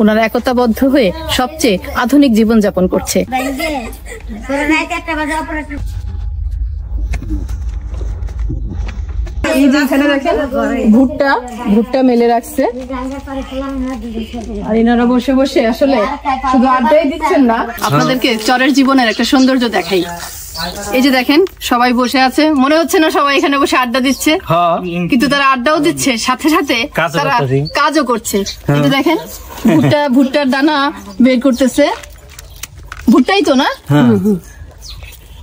ওনারা একতাবদ্ধ হয়ে সবচেয়ে আধুনিক জীবনযাপন করছে। ভুট্টা ভুট্টা মেলে রাখছে, আর এনারা বসে বসে আসলে শুধু আড্ডাই দিচ্ছেন না, আপনাদেরকে চরের জীবনের একটা সৌন্দর্য দেখাই। এই যে দেখেন সবাই বসে আছে, মনে হচ্ছে না সবাই এখানে বসে আড্ডা দিচ্ছে, কিন্তু তারা আড্ডাও দিচ্ছে সাথে সাথে তারা কাজও করছে। এই যে দেখেন ভুট্টার দানা বের করতেছে, ভুট্টাই তো না?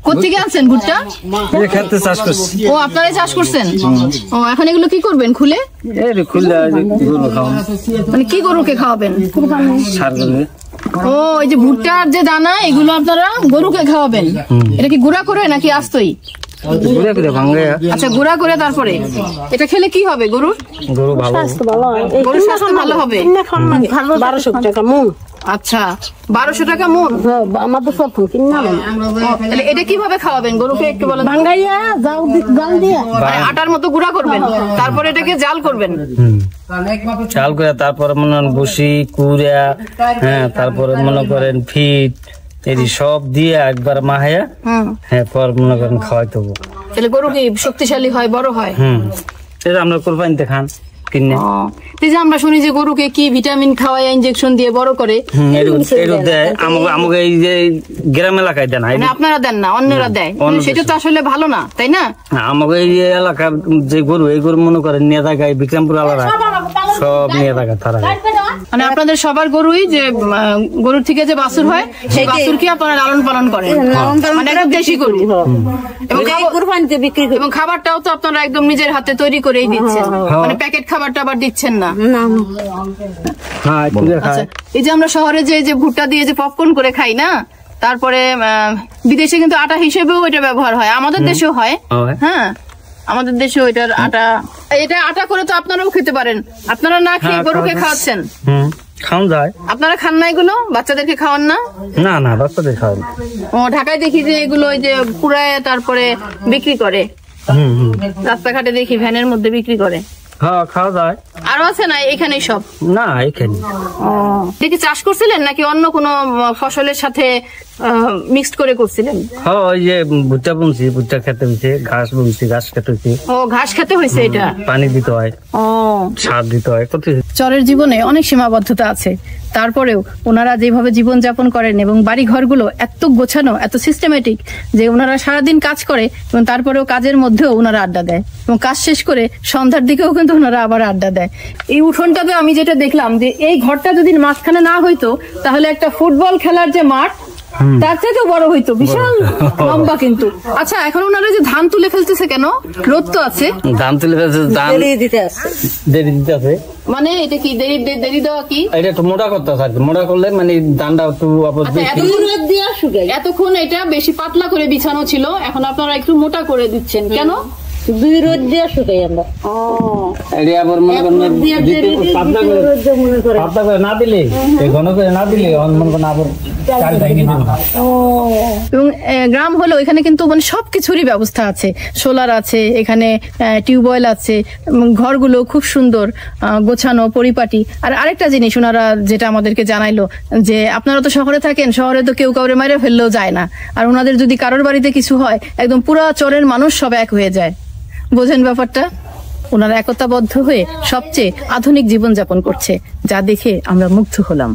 কোথেকে আনছেন ভুট্টা? চাষ করছি। ও আপনারাই চাষ করছেন? ও এখন এগুলো কি করবেন খুলে? মানে কি গরুকে খাওয়াবেন? ও এই যে ভুট্টার যে দানা এগুলো আপনারা গরুকে খাওয়াবেন। এটা কি গুঁড়া করে নাকি আস্তই? আচ্ছা গুঁড়া করে তারপরে এটা খেলে কি হবে? গরুর স্বাস্থ্য ভালো হবে। 1200 টাকা মন। আচ্ছা 1200 টাকা মন। আমাদের সব এটা কিভাবে খাওয়াবেন গরুকে একটু বলেন? ভাঙ্গাইয়া জাল দিয়ে আটার মতো গুঁড়া করবেন, তারপরে এটাকে জাল করবেন। চাল করে তারপরে মনে করেন বসি কুড়া, হ্যাঁ তারপরে মনে করেন ফিট এই সব দিয়ে একবার মাহাইয়া, হ্যাঁ পর মনে করেন খাওয়াইতে হবে। তাহলে গরু কি শক্তিশালী হয়, বড় হয়? এটা আমরা কোরবানিতে খান কিনে। আমরা শুনি যে গরুকে কি ভিটামিন খাওয়ায়, ইনজেকশন দিয়ে বড় করে। আমাকে এই যে গ্রাম এলাকায় দেন, আপনারা দেন না, অন্যরা দেয়, সেটা তো আসলে ভালো না, তাই না? আমাকে এই এলাকার যে গরু, এই গরু মনে করেন নিয়ে থাকায় বিক্রমপুর আলাদা সব নিয়ে থাকা তারা। মানে আপনাদের সবার গরুই যে গরুর থেকে যে বাছুর হয় সেই বাছুরকে আপনারা লালন পালন করেন, মানে একটা দেশি গরু। এবং খাবারটাও তো আপনারা একদম নিজের হাতে তৈরি করেই দিচ্ছেন, মানে প্যাকেট খাবারটা আবার দিচ্ছেন না। এই যে আমরা শহরে যে ভুট্টা দিয়ে যে পপকর্ন করে খাই না, তারপরে বিদেশে কিন্তু আটা হিসেবেও এটা ব্যবহার হয়, আমাদের দেশেও হয়। হ্যাঁ আমাদের দেশেও এটার এটা আটা করে তো আপনারাও খেতে পারেন। আপনারা না খেয়ে গরুকে খাওয়াচ্ছেন? খাওয়া যায়। আপনারা খান না এগুলো? বাচ্চাদেরকে খাওয়ান না? না না বাচ্চাদের খাওয়ান। ও ঢাকায় দেখি যে এগুলো ওই যে পুরায় তারপরে বিক্রি করে, রাস্তাঘাটে দেখি ভ্যানের মধ্যে বিক্রি করে। হ্যাঁ খাওয়া যায়। আরো আছে না এখানেই সব? না এখানে। দেখি চাষ করছিলেন নাকি অন্য কোনো ফসলের সাথে মিক্সড করে করছিলেন? হ্যাঁ ওই যে ভুট্টা বুনছি, ভুট্টা খেতে হয়েছে, ঘাস বুনছি, ঘাস খেতে হয়েছে। ও ঘাস খেতে হয়েছে, এটা পানি দিতে হয়, সার দিতে হয়। চরের জীবনে অনেক সীমাবদ্ধতা আছে, তারপরেও ওনারা যেভাবে জীবন যাপন করেন এবং বাড়ি ঘরগুলো এত গোছানো, এত সিস্টেমেটিক যে ওনারা সারাদিন কাজ করে এবং তারপরেও কাজের মধ্যেও ওনারা আড্ডা দেয়, এবং কাজ শেষ করে সন্ধ্যার দিকেও কিন্তু ওনারা আবার আড্ডা দেয়। এই উঠোনটাতে আমি যেটা দেখলাম যে এই ঘরটা যদি মাঝখানে না হইতো তাহলে একটা ফুটবল খেলার যে মাঠ তার থেকেও বড় হইতো, বিশাল লম্বা। কিন্তু আচ্ছা এখন ওনারা যে ধান তুলে ফেলতেছে কেন? রোদ তো আছে। ধান তুলে ফেলছে, দেরি দিতে আছে। মানে এটা কি দেরি দেওয়া কি? এটা একটু মোটা করতে হবে, মোটা করলে মানে ধানটা একটু এতক্ষণ এটা বেশি পাতলা করে বিছানো ছিল, এখন আপনারা একটু মোটা করে দিচ্ছেন কেন? 2 রোদ দিয়ে শুকাই আমরা। আবার মনে করেন পাতলা করে না দিলে, ঘন করে না দিলে মনে করেন আবার চাল ভেঙে দেবে। এবং গ্রাম হলো এখানে কিন্তু মানে সবকিছুরই ব্যবস্থা আছে, সোলার আছে, এখানে টিউবওয়েল আছে, ঘরগুলো খুব সুন্দর গোছানো পরিপাটি। আর আরেকটা জিনিস ওনারা যেটা আমাদেরকে জানাইলো যে আপনারা তো শহরে থাকেন, শহরে তো কেউ কাউরে মাইরে ফেললেও যায় না, আর ওনাদের যদি কারোর বাড়িতে কিছু হয় একদম পুরা চরের মানুষ সব এক হয়ে যায়। বোঝেন ব্যাপারটা? ওনারা একতাবদ্ধ হয়ে সবচেয়ে আধুনিক জীবনযাপন করছে, যা দেখে আমরা মুগ্ধ হলাম।